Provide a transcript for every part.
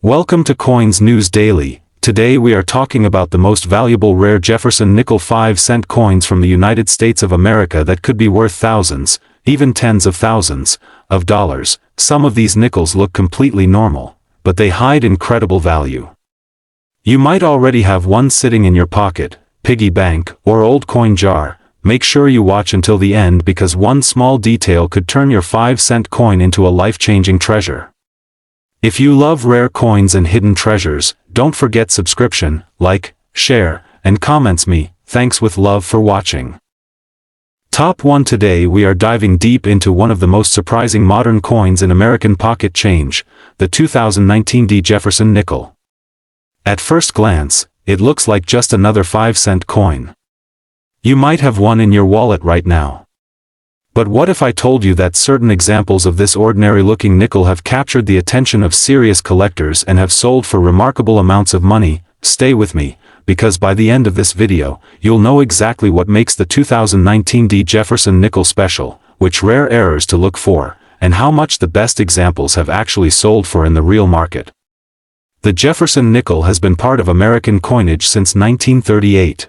Welcome to Coins News Daily. Today we are talking about the most valuable rare Jefferson nickel 5-cent coins from the United States of America that could be worth thousands, even tens of thousands, of dollars. Some of these nickels look completely normal, but they hide incredible value. You might already have one sitting in your pocket, piggy bank, or old coin jar. Make sure you watch until the end because one small detail could turn your 5-cent coin into a life-changing treasure. If you love rare coins and hidden treasures, don't forget subscription, like, share, and comments me. Thanks with love for watching. Top 1. Today we are diving deep into one of the most surprising modern coins in American pocket change, the 2019 Jefferson nickel. At first glance, it looks like just another 5-cent coin. You might have one in your wallet right now. But what if I told you that certain examples of this ordinary-looking nickel have captured the attention of serious collectors and have sold for remarkable amounts of money? Stay with me, because by the end of this video, you'll know exactly what makes the 2019 Jefferson nickel special, which rare errors to look for, and how much the best examples have actually sold for in the real market. The Jefferson nickel has been part of American coinage since 1938.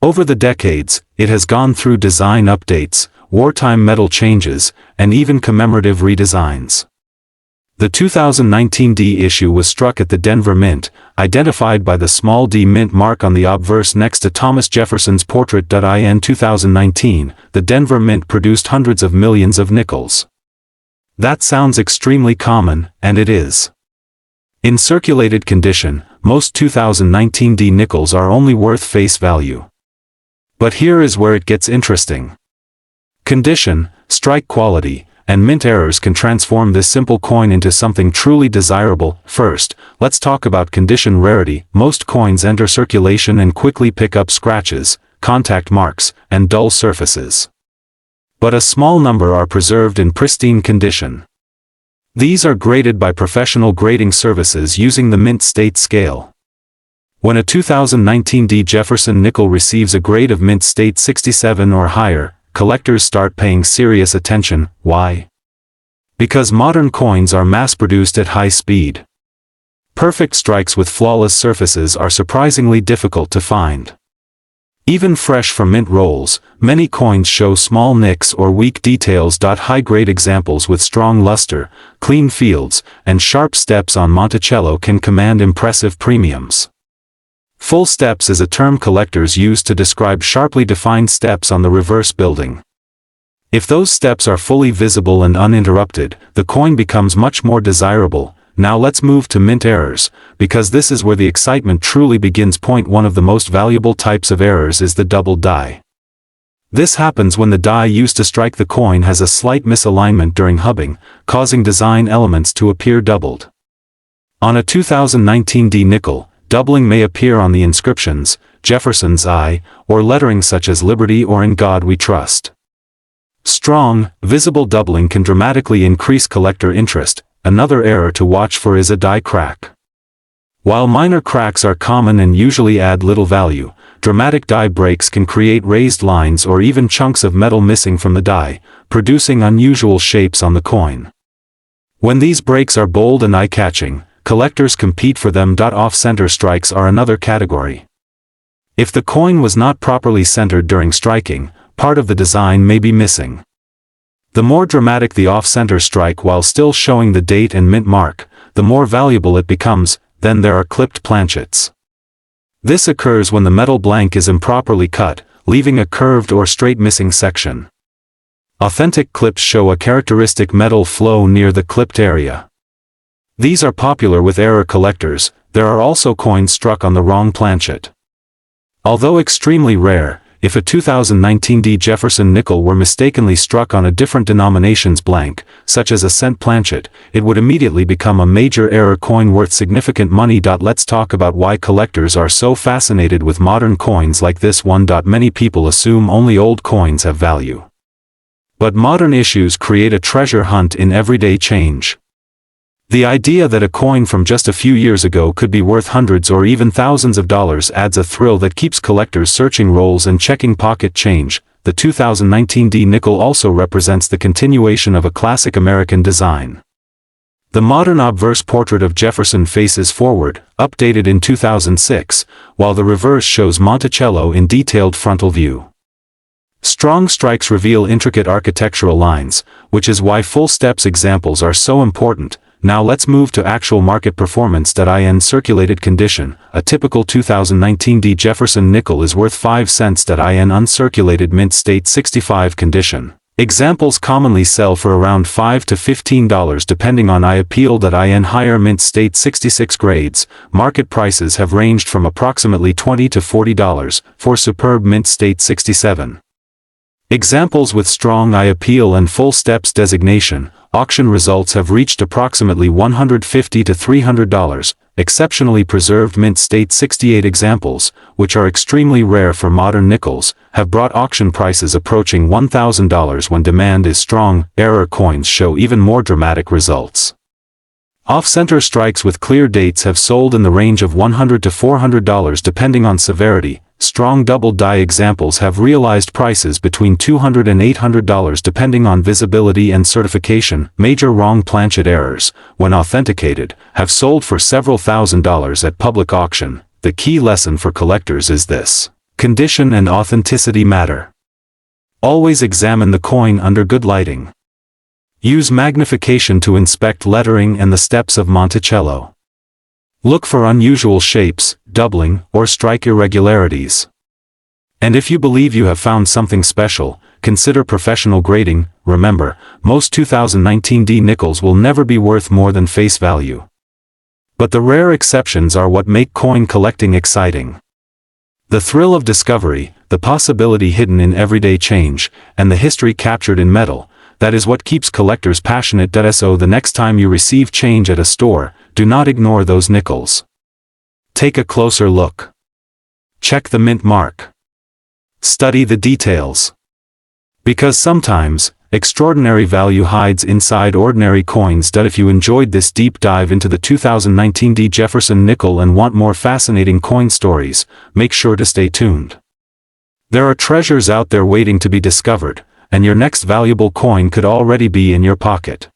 Over the decades, it has gone through design updates, wartime metal changes, and even commemorative redesigns. The 2019 D issue was struck at the Denver Mint, identified by the small d mint mark on the obverse next to Thomas Jefferson's portrait. In 2019, the Denver Mint produced hundreds of millions of nickels. That sounds extremely common, and it is. In circulated condition, most 2019 D nickels are only worth face value. But here is where it gets interesting. Condition, strike quality, and mint errors can transform this simple coin into something truly desirable. First, let's talk about condition rarity. Most coins enter circulation and quickly pick up scratches, contact marks, and dull surfaces. But a small number are preserved in pristine condition. These are graded by professional grading services using the mint state scale. When a 2019 Jefferson nickel receives a grade of mint state 67 or higher, collectors start paying serious attention. Why? Because modern coins are mass-produced at high speed. Perfect strikes with flawless surfaces are surprisingly difficult to find. Even fresh from mint rolls, many coins show small nicks or weak details. High-grade examples with strong luster, clean fields, and sharp steps on Monticello can command impressive premiums. Full steps is a term collectors use to describe sharply defined steps on the reverse building. If those steps are fully visible and uninterrupted, the coin becomes much more desirable. Now let's move to mint errors, because this is where the excitement truly begins. Point 1. Of the most valuable types of errors is the doubled die. This happens when the die used to strike the coin has a slight misalignment during hubbing, causing design elements to appear doubled. On a 2019 D nickel, doubling may appear on the inscriptions, Jefferson's Eye, or lettering such as Liberty or In God We Trust. Strong, visible doubling can dramatically increase collector interest. Another error to watch for is a die crack. While minor cracks are common and usually add little value, dramatic die breaks can create raised lines or even chunks of metal missing from the die, producing unusual shapes on the coin. When these breaks are bold and eye-catching, collectors compete for them. Off-center strikes are another category. If the coin was not properly centered during striking, part of the design may be missing. The more dramatic the off-center strike while still showing the date and mint mark, the more valuable it becomes. Then there are clipped planchets. This occurs when the metal blank is improperly cut, leaving a curved or straight missing section. Authentic clips show a characteristic metal flow near the clipped area. These are popular with error collectors. There are also coins struck on the wrong planchet. Although extremely rare, if a 2019 Jefferson nickel were mistakenly struck on a different denomination's blank, such as a cent planchet, it would immediately become a major error coin worth significant money. Let's talk about why collectors are so fascinated with modern coins like this one. Many people assume only old coins have value. But modern issues create a treasure hunt in everyday change. The idea that a coin from just a few years ago could be worth hundreds or even thousands of dollars adds a thrill that keeps collectors searching rolls and checking pocket change. The 2019 D nickel also represents the continuation of a classic American design. The modern obverse portrait of Jefferson faces forward, updated in 2006, while the reverse shows Monticello in detailed frontal view. Strong strikes reveal intricate architectural lines, which is why full steps examples are so important. Now let's move to actual market performance. In circulated condition, a typical 2019 D Jefferson nickel is worth 5 cents. In uncirculated mint state 65 condition, examples commonly sell for around $5 to $15 depending on I appeal. In higher mint state 66 grades, market prices have ranged from approximately $20 to $40 for superb mint state 67. Examples with strong I appeal and full steps designation, auction results have reached approximately $150 to $300. Exceptionally preserved mint state 68 examples, which are extremely rare for modern nickels, have brought auction prices approaching $1,000 when demand is strong. Error coins show even more dramatic results. Off-center strikes with clear dates have sold in the range of $100 to $400 depending on severity. Strong double die examples have realized prices between $200 and $800 depending on visibility and certification. Major wrong planchet errors, when authenticated, have sold for several $1,000s at public auction. The key lesson for collectors is this: condition and authenticity matter. Always examine the coin under good lighting. Use magnification to inspect lettering and the steps of Monticello. Look for unusual shapes, doubling, or strike irregularities. And if you believe you have found something special, consider professional grading. Remember, most 2019 D nickels will never be worth more than face value. But the rare exceptions are what make coin collecting exciting. The thrill of discovery, the possibility hidden in everyday change, and the history captured in metal, that is what keeps collectors passionate. So the next time you receive change at a store, do not ignore those nickels. Take a closer look. Check the mint mark. Study the details. Because sometimes, extraordinary value hides inside ordinary coins. If you enjoyed this deep dive into the 2019 D Jefferson nickel and want more fascinating coin stories, make sure to stay tuned. There are treasures out there waiting to be discovered, and your next valuable coin could already be in your pocket.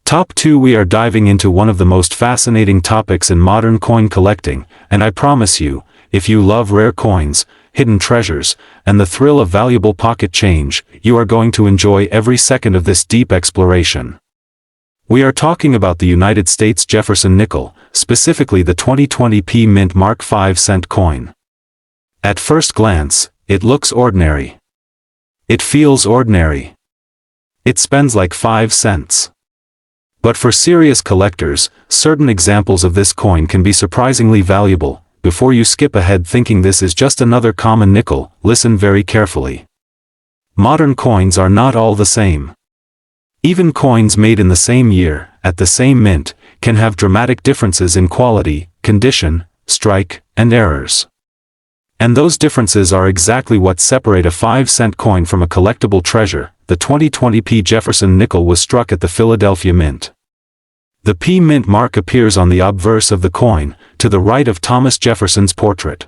Top 2. We are diving into one of the most fascinating topics in modern coin collecting, and I promise you, if you love rare coins, hidden treasures, and the thrill of valuable pocket change, you are going to enjoy every second of this deep exploration. We are talking about the United States Jefferson nickel, specifically the 2020 P Mint Mark 5-cent coin. At first glance, it looks ordinary. It feels ordinary. It spends like 5 cents. But for serious collectors, certain examples of this coin can be surprisingly valuable. Before you skip ahead thinking this is just another common nickel, listen very carefully. Modern coins are not all the same. Even coins made in the same year, at the same mint, can have dramatic differences in quality, condition, strike, and errors. And those differences are exactly what separate a 5-cent coin from a collectible treasure. The 2020 P Jefferson nickel was struck at the Philadelphia Mint. The P Mint mark appears on the obverse of the coin, to the right of Thomas Jefferson's portrait.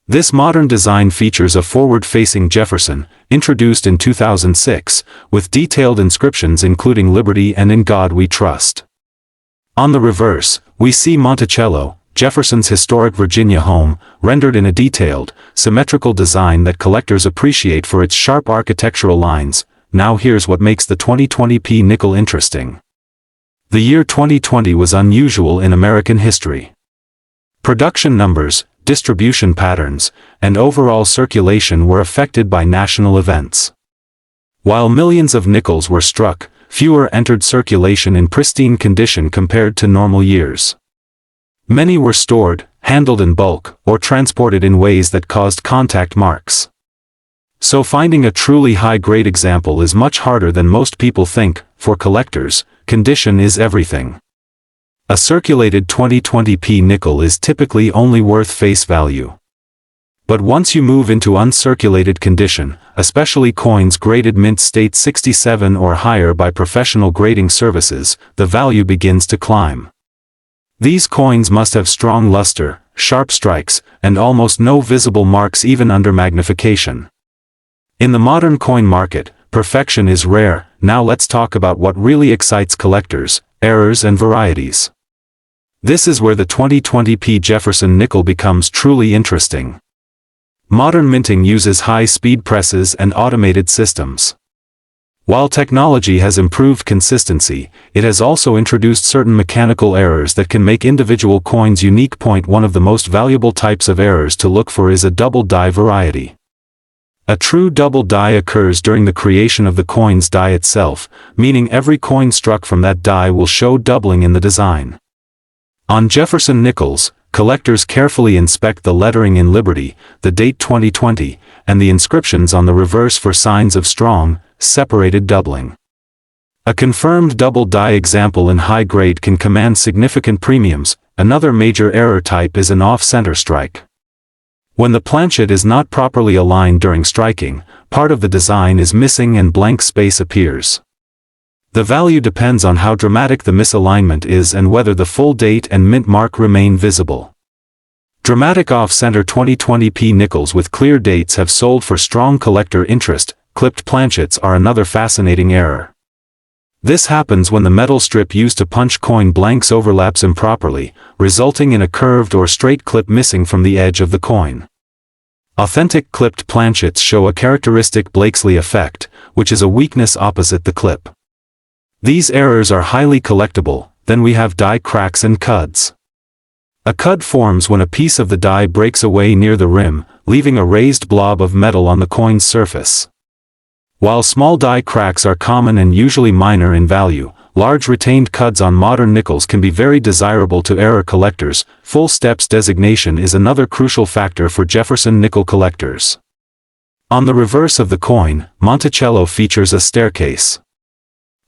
This modern design features a forward-facing Jefferson, introduced in 2006, with detailed inscriptions including "Liberty" and "In God We Trust." On the reverse, we see Monticello, Jefferson's historic Virginia home, rendered in a detailed, symmetrical design that collectors appreciate for its sharp architectural lines. Now here's what makes the 2020 P nickel interesting. The year 2020 was unusual in American history. Production numbers, distribution patterns, and overall circulation were affected by national events. While millions of nickels were struck, fewer entered circulation in pristine condition compared to normal years. Many were stored, handled in bulk, or transported in ways that caused contact marks. So finding a truly high-grade example is much harder than most people think. For collectors, condition is everything. A circulated 2020 P nickel is typically only worth face value. But once you move into uncirculated condition, especially coins graded mint state 67 or higher by professional grading services, the value begins to climb. These coins must have strong luster, sharp strikes, and almost no visible marks even under magnification. In the modern coin market, perfection is rare. Now let's talk about what really excites collectors: errors and varieties. This is where the 2020p Jefferson nickel becomes truly interesting. Modern minting uses high-speed presses and automated systems. While technology has improved consistency, it has also introduced certain mechanical errors that can make individual coins unique. One of the most valuable types of errors to look for is a double die variety. A true double die occurs during the creation of the coin's die itself, meaning every coin struck from that die will show doubling in the design. On Jefferson nickels, collectors carefully inspect the lettering in Liberty, the date 2020, and the inscriptions on the reverse for signs of strong, separated doubling. A confirmed double die example in high grade can command significant premiums. Another major error type is an off-center strike. When the planchet is not properly aligned during striking, part of the design is missing and blank space appears. The value depends on how dramatic the misalignment is and whether the full date and mint mark remain visible. Dramatic off-center 2020p nickels with clear dates have sold for strong collector interest. Clipped planchets are another fascinating error. This happens when the metal strip used to punch coin blanks overlaps improperly, resulting in a curved or straight clip missing from the edge of the coin. Authentic clipped planchets show a characteristic Blakesley effect, which is a weakness opposite the clip. These errors are highly collectible. Then we have die cracks and cuds. A cud forms when a piece of the die breaks away near the rim, leaving a raised blob of metal on the coin's surface. While small die cracks are common and usually minor in value, large retained cuds on modern nickels can be very desirable to error collectors. Full steps designation is another crucial factor for Jefferson nickel collectors. On the reverse of the coin, Monticello features a staircase.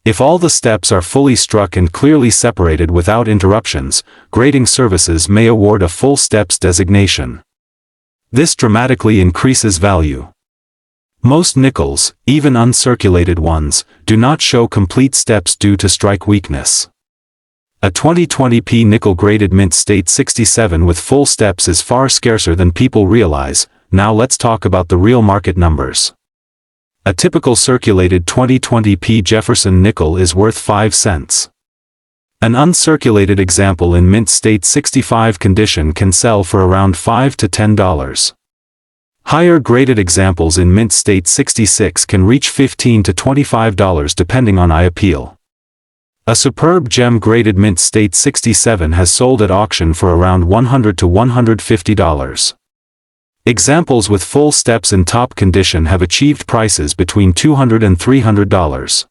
If all the steps are fully struck and clearly separated without interruptions, grading services may award a full steps designation. This dramatically increases value. Most nickels, even uncirculated ones, do not show complete steps due to strike weakness. A 2020p nickel graded mint state 67 with full steps is far scarcer than people realize. Now let's talk about the real market numbers. A typical circulated 2020p Jefferson nickel is worth 5 cents. An uncirculated example in mint state 65 condition can sell for around $5 to $10. Higher graded examples in mint state 66 can reach $15 to $25 depending on appeal. A superb gem graded mint state 67 has sold at auction for around $100 to $150. Examples with full steps in top condition have achieved prices between $200 and $300.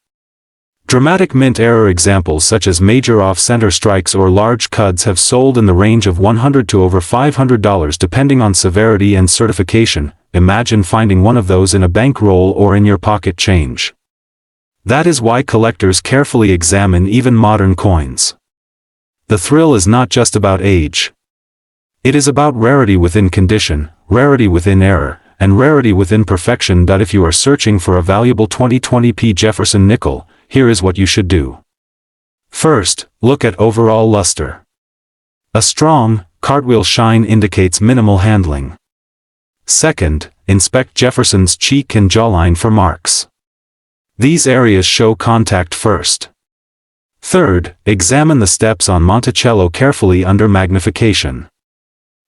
Dramatic mint error examples such as major off-center strikes or large cuds have sold in the range of $100 to over $500 depending on severity and certification. Imagine finding one of those in a bankroll or in your pocket change. That is why collectors carefully examine even modern coins. The thrill is not just about age. It is about rarity within condition, rarity within error, and rarity within perfection. If you are searching for a valuable 2020p Jefferson nickel, here is what you should do. First, look at overall luster. A strong, cartwheel shine indicates minimal handling. Second, inspect Jefferson's cheek and jawline for marks. These areas show contact first. Third, examine the steps on Monticello carefully under magnification.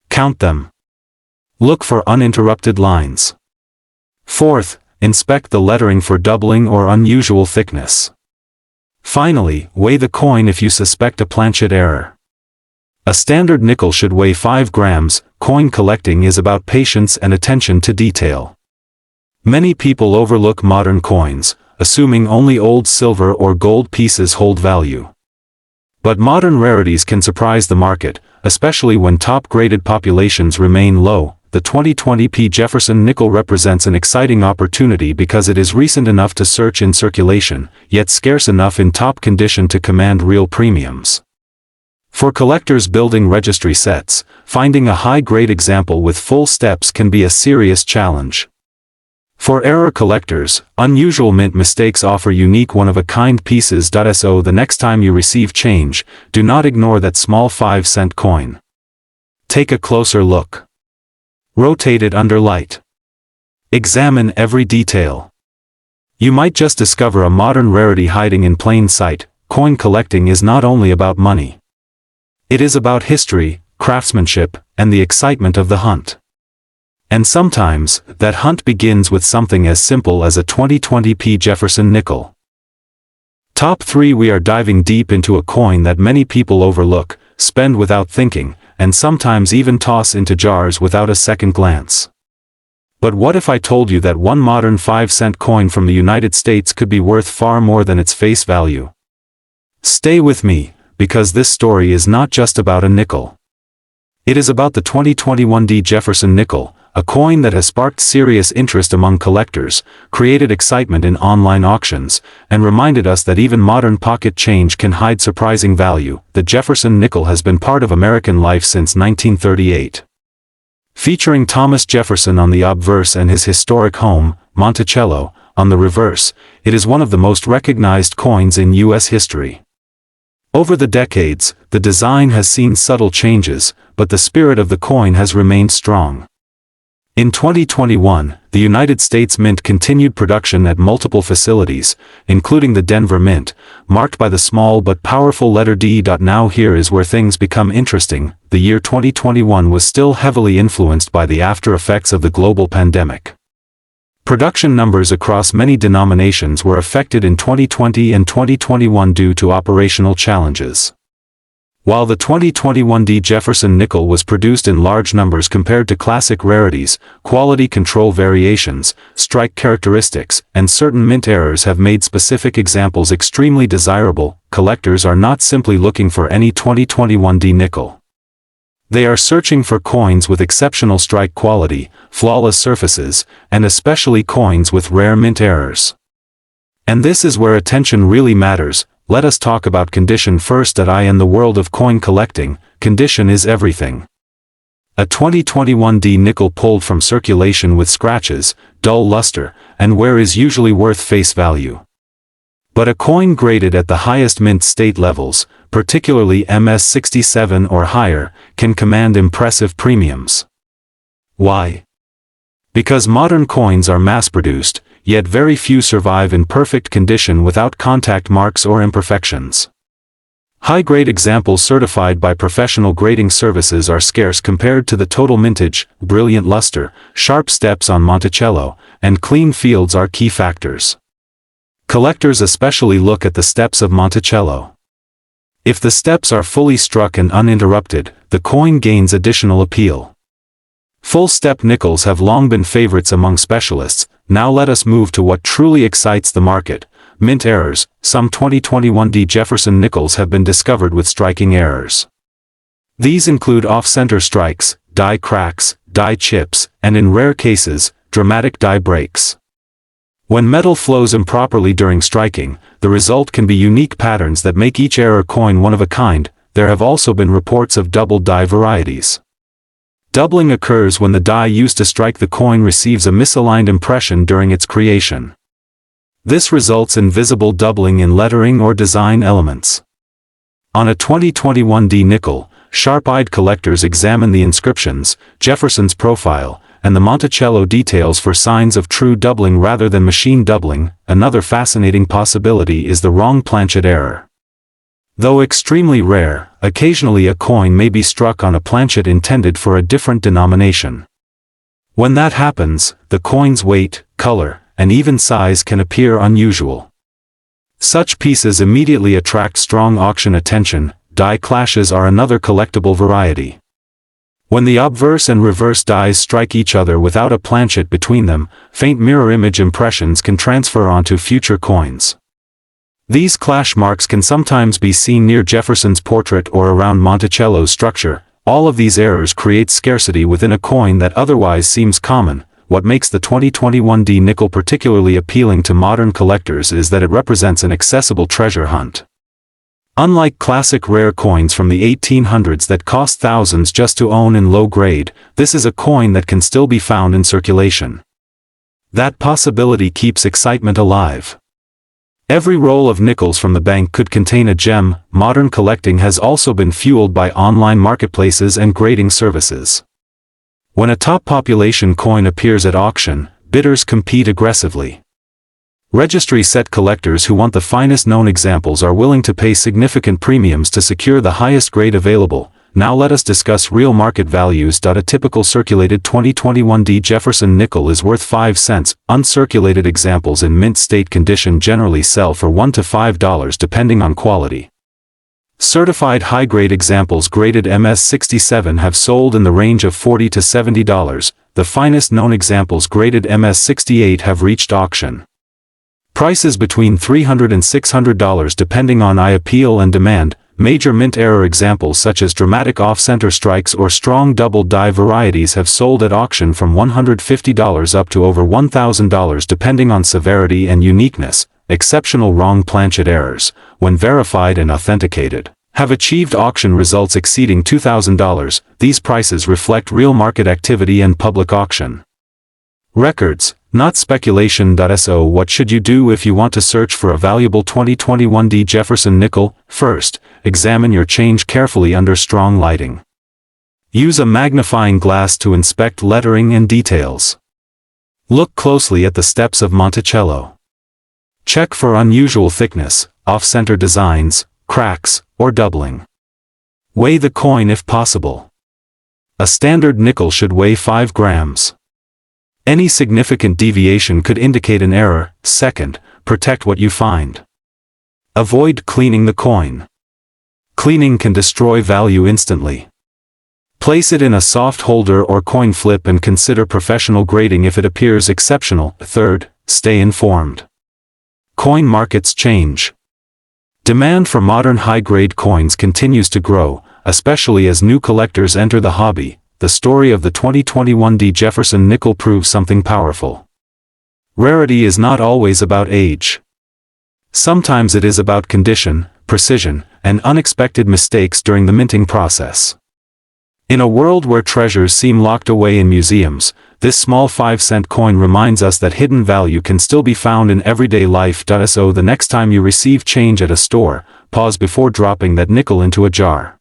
Count them. Look for uninterrupted lines. Fourth, inspect the lettering for doubling or unusual thickness. Finally, weigh the coin if you suspect a planchet error. A standard nickel should weigh 5 grams. Coin collecting is about patience and attention to detail. Many people overlook modern coins, assuming only old silver or gold pieces hold value. But modern rarities can surprise the market, especially when top-graded populations remain low. The 2020p Jefferson nickel represents an exciting opportunity because it is recent enough to search in circulation, yet scarce enough in top condition to command real premiums. For collectors building registry sets, finding a high-grade example with full steps can be a serious challenge. For error collectors, unusual mint mistakes offer unique one-of-a-kind pieces. So the next time you receive change, do not ignore that small 5-cent coin. Take a closer look. Rotate it under light. Examine every detail. You might just discover a modern rarity hiding in plain sight. coin collecting is not only about money. It is about history, craftsmanship, and the excitement of the hunt. And sometimes, that hunt begins with something as simple as a 2020p Jefferson nickel. Top 3. We are diving deep into a coin that many people overlook, spend without thinking, and sometimes even toss into jars without a second glance. But what if I told you that one modern 5-cent coin from the United States could be worth far more than its face value? Stay with me, because this story is not just about a nickel. It is about the 2021 Jefferson nickel, a coin that has sparked serious interest among collectors, created excitement in online auctions, and reminded us that even modern pocket change can hide surprising value. The Jefferson nickel has been part of American life since 1938. Featuring Thomas Jefferson on the obverse and his historic home, Monticello, on the reverse, it is one of the most recognized coins in U.S. history. Over the decades, the design has seen subtle changes, but the spirit of the coin has remained strong. In 2021, the United States Mint continued production at multiple facilities, including the Denver Mint, marked by the small but powerful letter D. Now here is where things become interesting. The year 2021 was still heavily influenced by the after effects of the global pandemic. Production numbers across many denominations were affected in 2020 and 2021 due to operational challenges. While the 2021 Jefferson nickel was produced in large numbers compared to classic rarities, quality control variations, strike characteristics, and certain mint errors have made specific examples extremely desirable. Collectors are not simply looking for any 2021 nickel. They are searching for coins with exceptional strike quality, flawless surfaces, and especially coins with rare mint errors. And this is where attention really matters. Let us talk about condition first. In the world of coin collecting, condition is everything. A 2021 nickel pulled from circulation with scratches, dull luster, and wear is usually worth face value. But a coin graded at the highest mint state levels, particularly MS67 or higher, can command impressive premiums. Why? Because modern coins are mass-produced, yet very few survive in perfect condition without contact marks or imperfections. High-grade examples certified by professional grading services are scarce compared to the total mintage. Brilliant luster, sharp steps on Monticello, and clean fields are key factors. Collectors especially look at the steps of Monticello. If the steps are fully struck and uninterrupted, the coin gains additional appeal. Full-step nickels have long been favorites among specialists. Now let us move to what truly excites the market: mint errors. Some 2021 Jefferson nickels have been discovered with striking errors. These include off-center strikes, die cracks, die chips, and in rare cases, dramatic die breaks. When metal flows improperly during striking, the result can be unique patterns that make each error coin one of a kind. There have also been reports of double die varieties. Doubling occurs when the die used to strike the coin receives a misaligned impression during its creation. This results in visible doubling in lettering or design elements. On a 2021 nickel, sharp-eyed collectors examine the inscriptions, Jefferson's profile, and the Monticello details for signs of true doubling rather than machine doubling. Another fascinating possibility is the wrong planchet error. Though extremely rare, occasionally a coin may be struck on a planchet intended for a different denomination. When that happens, the coin's weight, color, and even size can appear unusual. Such pieces immediately attract strong auction attention. Die clashes are another collectible variety. When the obverse and reverse dies strike each other without a planchet between them, faint mirror image impressions can transfer onto future coins. These clash marks can sometimes be seen near Jefferson's portrait or around Monticello's structure. All of these errors create scarcity within a coin that otherwise seems common. What makes the 2021 nickel particularly appealing to modern collectors is that it represents an accessible treasure hunt. Unlike classic rare coins from the 1800s that cost thousands just to own in low grade, this is a coin that can still be found in circulation. That possibility keeps excitement alive. Every roll of nickels from the bank could contain a gem. Modern collecting has also been fueled by online marketplaces and grading services. When a top population coin appears at auction, bidders compete aggressively. Registry set collectors who want the finest known examples are willing to pay significant premiums to secure the highest grade available. Now let us discuss real market values. A typical circulated 2021 D Jefferson nickel is worth 5 cents. Uncirculated examples in mint state condition generally sell for $1 to $5 depending on quality. Certified high-grade examples graded MS67 have sold in the range of $40 to $70. The finest known examples graded MS68 have reached auction prices between $300 and $600 depending on appeal and demand. Major mint error examples such as dramatic off-center strikes or strong double die varieties have sold at auction from $150 up to over $1,000 depending on severity and uniqueness. Exceptional wrong planchet errors, when verified and authenticated, have achieved auction results exceeding $2,000. These prices reflect real market activity and public auction records, not speculation. So what should you do if you want to search for a valuable 2021 D Jefferson nickel? First, examine your change carefully under strong lighting. Use a magnifying glass to inspect lettering and details. Look closely at the steps of Monticello. Check for unusual thickness, off-center designs, cracks, or doubling. Weigh the coin if possible. A standard nickel should weigh 5 grams. Any significant deviation could indicate an error. Second, protect what you find. Avoid cleaning the coin. Cleaning can destroy value instantly. Place it in a soft holder or coin flip and consider professional grading if it appears exceptional. Third, stay informed. Coin markets change. Demand for modern high-grade coins continues to grow, especially as new collectors enter the hobby. The story of the 2021 D Jefferson nickel proves something powerful. Rarity is not always about age. Sometimes it is about condition, precision, and unexpected mistakes during the minting process. In a world where treasures seem locked away in museums, this small 5-cent coin reminds us that hidden value can still be found in everyday life. So the next time you receive change at a store, pause before dropping that nickel into a jar.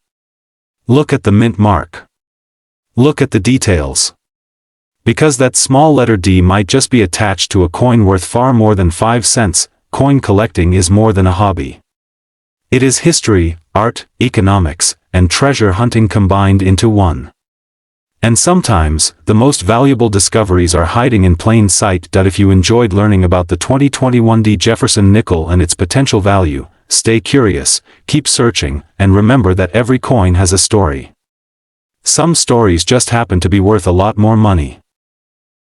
Look at the mint mark. Look at the details. Because that small letter D might just be attached to a coin worth far more than 5 cents, coin collecting is more than a hobby. It is history, art, economics, and treasure hunting combined into one. And sometimes, the most valuable discoveries are hiding in plain sight. If you enjoyed learning about the 2021 D Jefferson nickel and its potential value, stay curious, keep searching, and remember that every coin has a story. Some stories just happen to be worth a lot more money.